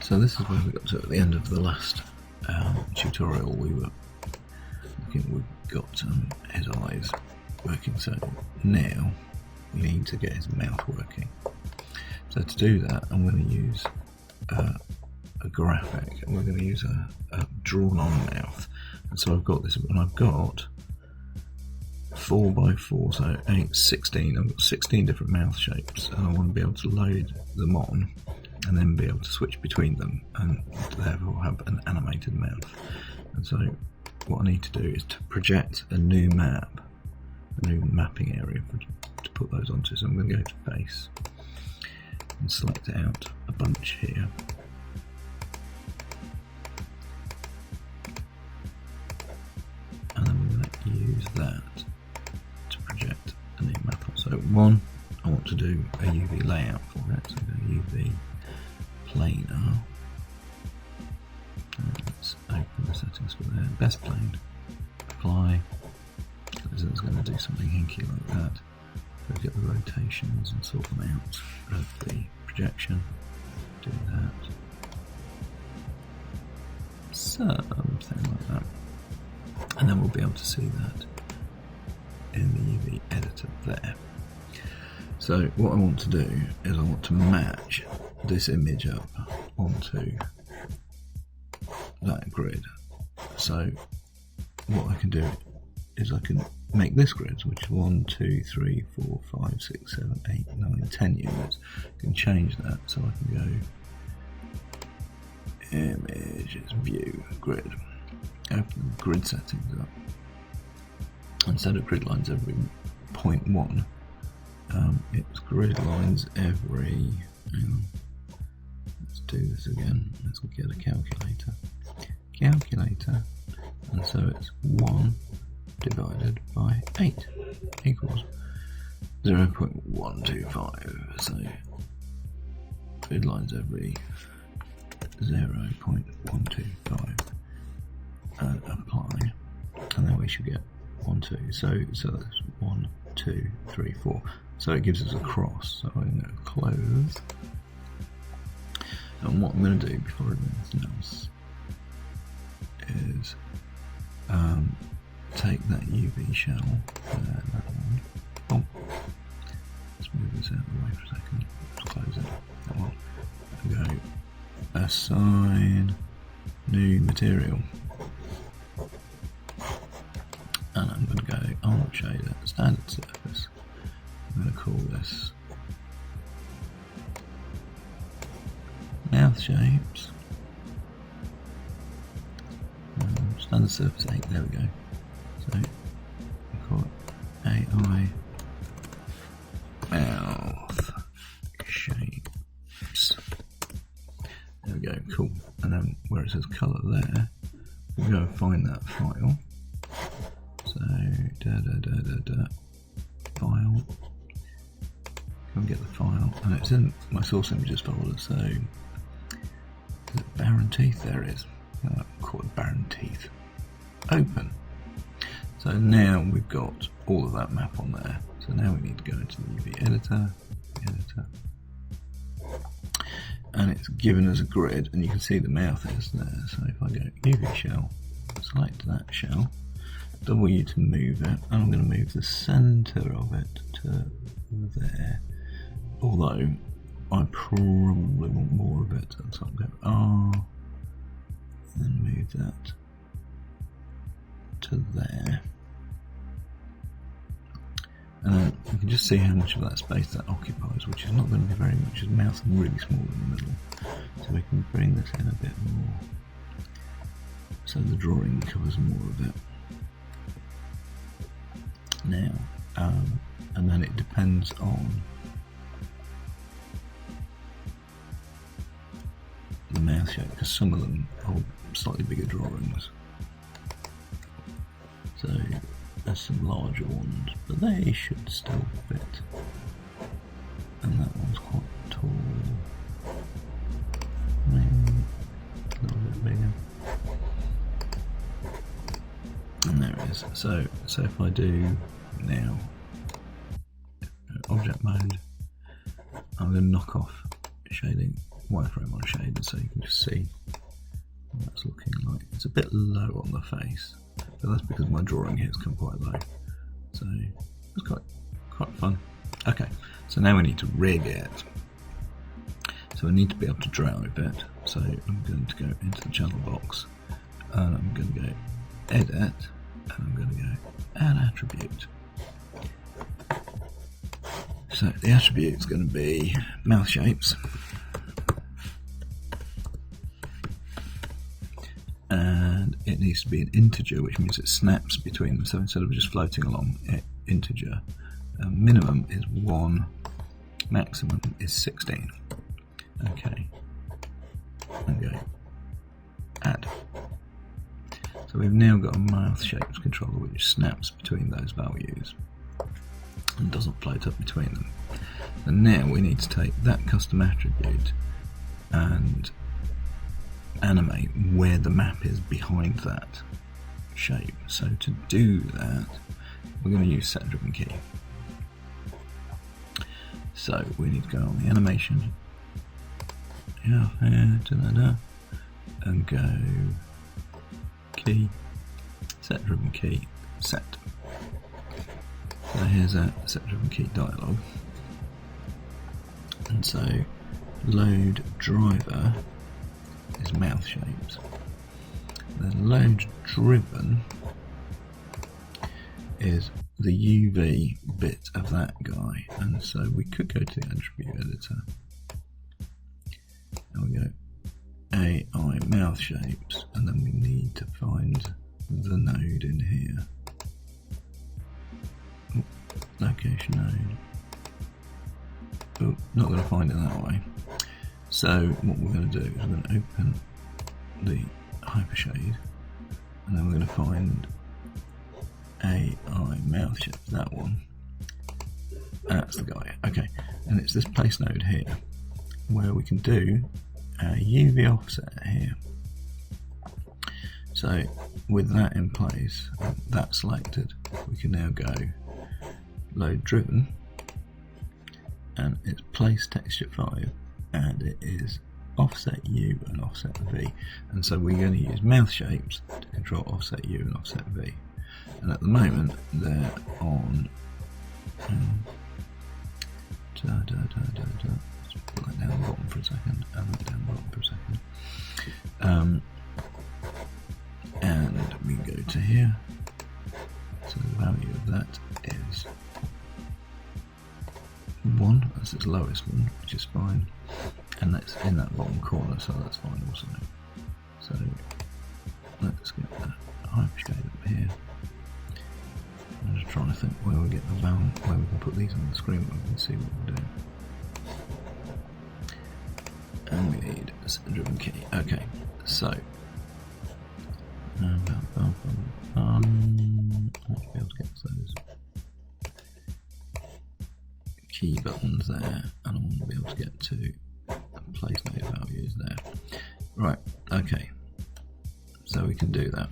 So this is where we got to at the end of the last tutorial. We were looking, we've got his eyes working, so now we need to get his mouth working. So to do that, I'm going to use a graphic, and we're going to use a drawn on mouth. And so I've got this, and I've got 4x4, so 8, 16. I've got 16 different mouth shapes, and I want to be able to load them on and then be able to switch between them and therefore have an animated mouth. And so what I need to do is to project a new map, a new mapping area to put those onto. So I'm going to go to face and select out a bunch here. And I'm going to use that to project a new map. So one, I want to do a UV layout for it. So go UV planar. Let's open the settings for there. Best plane. Apply. So it's going to do something hinky like that. So get the rotations and sort them out of the projection. Do that. Something like that. And then we'll be able to see that in the UV editor there. So what I want to do is I want to match this image up onto that grid. So what I can do is I can make this grid, which is 1, 2, 3, 4, 5, 6, 7, 8, 9, 10 units. I can change that, so I can go images, view, grid. Open the grid settings up. Instead of grid lines every 0.1, it's grid lines every, hang on, let's do this again, let's get a calculator, and so it's 1 divided by 8 equals 0.125, so grid lines every 0.125, and apply, and then we should get 1, 2, so that's 1, 2, 3, 4. So it gives us a cross. So I'm going to close. And what I'm going to do before I do anything else is take that UV shell, that one. Oh, let's move this out of the way for a second. Let's close it. That one. And go assign new material. And I'm going to go alt shader, standard surface. I'm going to call this mouth shapes. Standard surface 8, there we go. So we'll call it AI mouth shapes. There we go, cool. And then where it says colour there, we go and find that file. So file. Go and get the file, and it's in my source images folder. So is it barren teeth? There it is. Call it barren teeth. Open. So now we've got all of that map on there. So now we need to go into the UV editor, and it's given us a grid, and you can see the mouth is there. So if I go UV shell, select that shell, W to move it, and I'm going to move the centre of it to there. Although I probably want more of it, so I'll go R, and then move that to there. And then you can just see how much of that space that occupies, which is not going to be very much. His mouth is really small in the middle, so we can bring this in a bit more, so the drawing covers more of it. Now, and then it depends on the mouth shape, because some of them are slightly bigger drawings. So there's some larger ones, but they should still fit. And that one's quite tall, maybe a little bit bigger. And there it is. So if I do now object mode, I'm going to knock off shading wireframe on shader so you can just see what that's looking like. It's a bit low on the face, but that's because my drawing here has come quite low. So it's quite fun. Okay, so now we need to rig it. So we need to be able to drive it. So I'm going to go into the channel box and I'm going to go edit and I'm going to go add attribute. So the attribute is going to be mouth shapes. And it needs to be an integer, which means it snaps between them. So instead of just floating along, integer. Minimum is 1, maximum is 16. Okay. And go add. So we've now got a mouth shapes controller which snaps between those values and doesn't float up between them. And now we need to take that custom attribute and animate where the map is behind that shape. So to do that, we're going to use set driven key. So we need to go on the animation, and go key, set driven key, set. So here's a set driven key dialog, and so load driver is mouth shapes. Then load driven is the UV bit of that guy, and so we could go to the attribute editor and we go AI mouth shapes, and then we need to find the node in here. Location node. Oh, not going to find it that way. So what we're going to do is we're going to open the hypershade, and then we're going to find AI mouth shape, that one. That's the guy. Okay, and it's this place node here where we can do a UV offset here. So with that in place, that selected, we can now go load driven, and it's place texture 5, and it is offset U and offset V, and so we're going to use mouth shapes to control offset U and offset V. And at the moment they're on let's put that down the bottom for a second, and that down the bottom for a second, and we go to here. So the value of that is 1, that's its lowest one, which is fine, and that's in that bottom corner, so that's fine also. So let's get that hypershade up here. I'm just trying to think where we get the value, where we can put these on the screen where we can see what we're doing. And we need a set driven key. Okay, so I might be able to get those key buttons there, and I want to be able to get to the place node values there. Right, okay, so we can do that.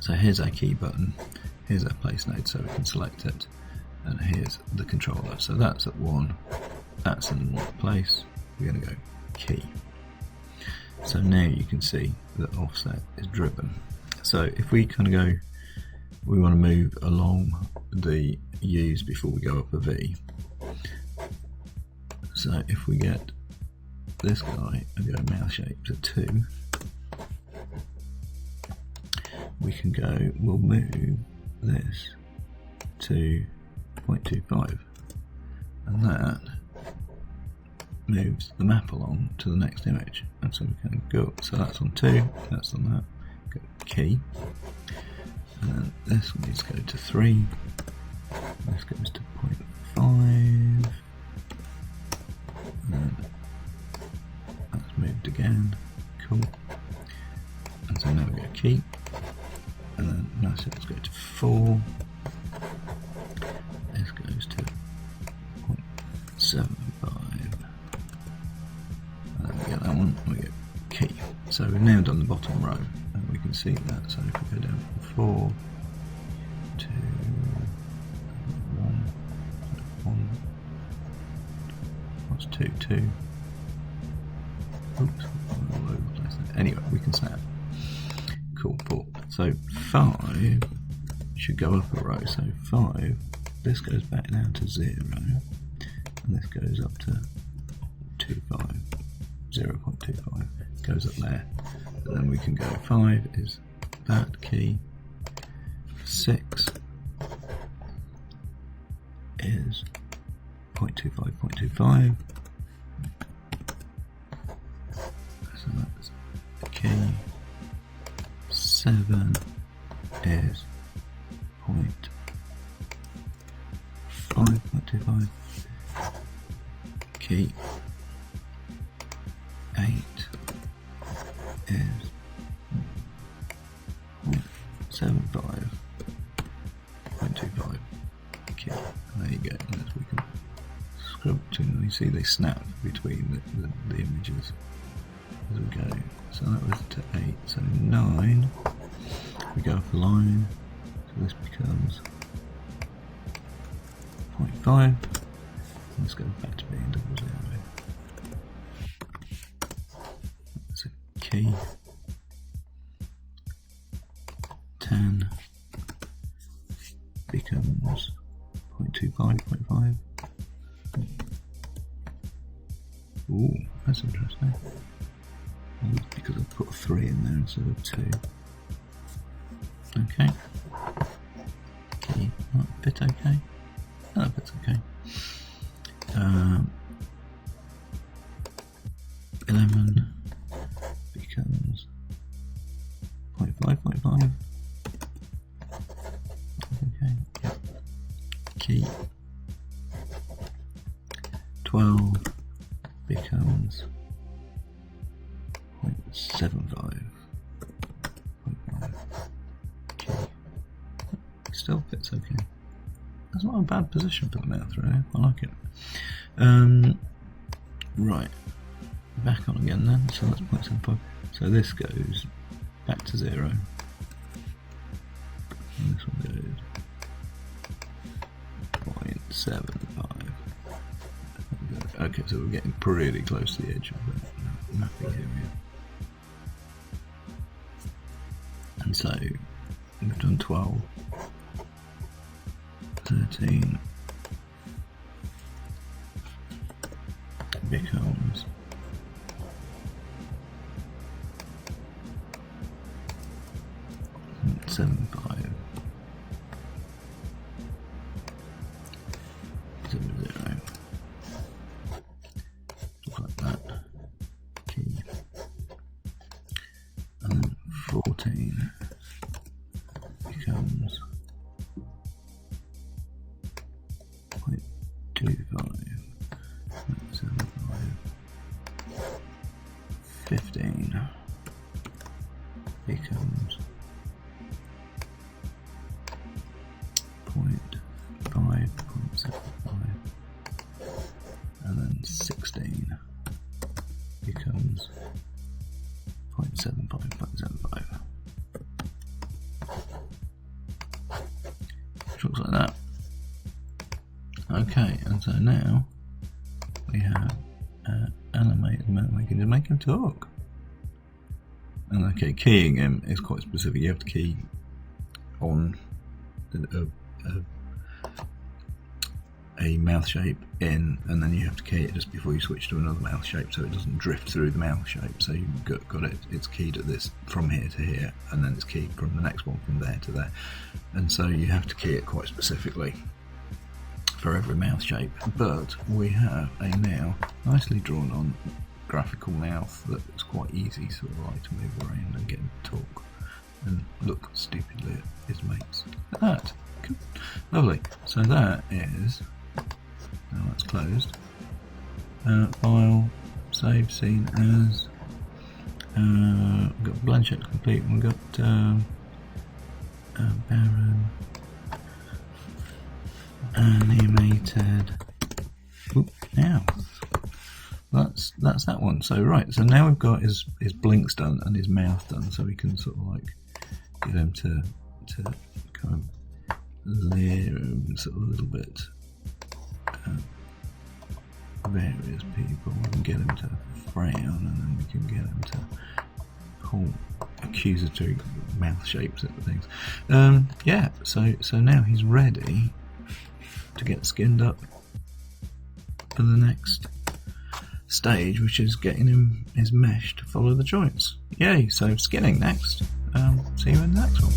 So here's our key button, here's our place node, so we can select it, and here's the controller. So that's at 1, that's in one place, we're going to go key. So now you can see that offset is driven. So if we kind of go, we want to move along the U's before we go up a V. So if we get this guy and go mouth shape to 2, we can go, we'll move this to 0.25, and that moves the map along to the next image. And so we can go, so that's on 2, that's on that, go key, and then this needs to go to 3, this goes to 0.5, and then that's moved again, cool, and so now we go key, and then now let's go to 4, this goes to 0.75, and then we get that one, we get key. So we've now done the bottom row, and we can see that. So if we go down from 4 to 1, what's 2, 2, Oops, all over the place there. Anyway, we can snap. Cool, cool. So 5 should go up a row. So 5, this goes back down to 0, and this goes up to 0.25, goes up there. And then we can go 5 is that key, 6 is 0.25, so that's the key, 7 is 0.25, key, 8 is 0.75, 0.25. Okay, there you go. As we can scrub between them, you see they snap between the images as we go. So that was to 8. So 9, we go up a line, so this becomes 0.5, and this goes back to being 0.00. That's a key. 10 becomes 0.25. Ooh, that's interesting. Because I put a 3 in there instead of 2. Okay. Key, that bit okay. That bit's okay. 11 becomes 0.5. Okay. Yep. Key. 12 becomes 0.75. 0.5. Key. Still fits okay. That's not a bad position for the mouth, really. I like it. Right. Back on again then. So that's 0.75. So this goes back to 0. And this one goes 0.75. Okay, so we're getting pretty close to the edge of the mapping area. And so we've done 12, 13 becomes 0.75. 0, 0. Just like that. Key. And then 14 becomes 0.25. 0.75. 15 becomes 0.5, 0.75, and then 16 becomes 0.75, 0.75. Which looks like that. Okay, and so now we have animate, and we can just make him talk. And okay, keying him is quite specific. You have to key on a mouth shape in, and then you have to key it just before you switch to another mouth shape, so it doesn't drift through the mouth shape. So you've got it. It's keyed at this from here to here, and then it's keyed from the next one from there to there, and so you have to key it quite specifically for every mouth shape. But we have a now nicely drawn on graphical mouth that is quite easy sort of like to move around and get him to talk and look stupidly at his mates. Look at that. Cool. Lovely. So that is, now that's closed. File, save scene as, we've got blank check complete, we've got Baron, animated. Oop, now that's that one. So right, so now we've got his blinks done and his mouth done, so we can sort of like get him to kind of leer sort of a little bit various people. We can get him to frown, and then we can get him to pull accusatory mouth shapes at things. Yeah, so now he's ready to get skinned up for the next stage, which is getting him his mesh to follow the joints. Yay, so skinning next. See you in the next one.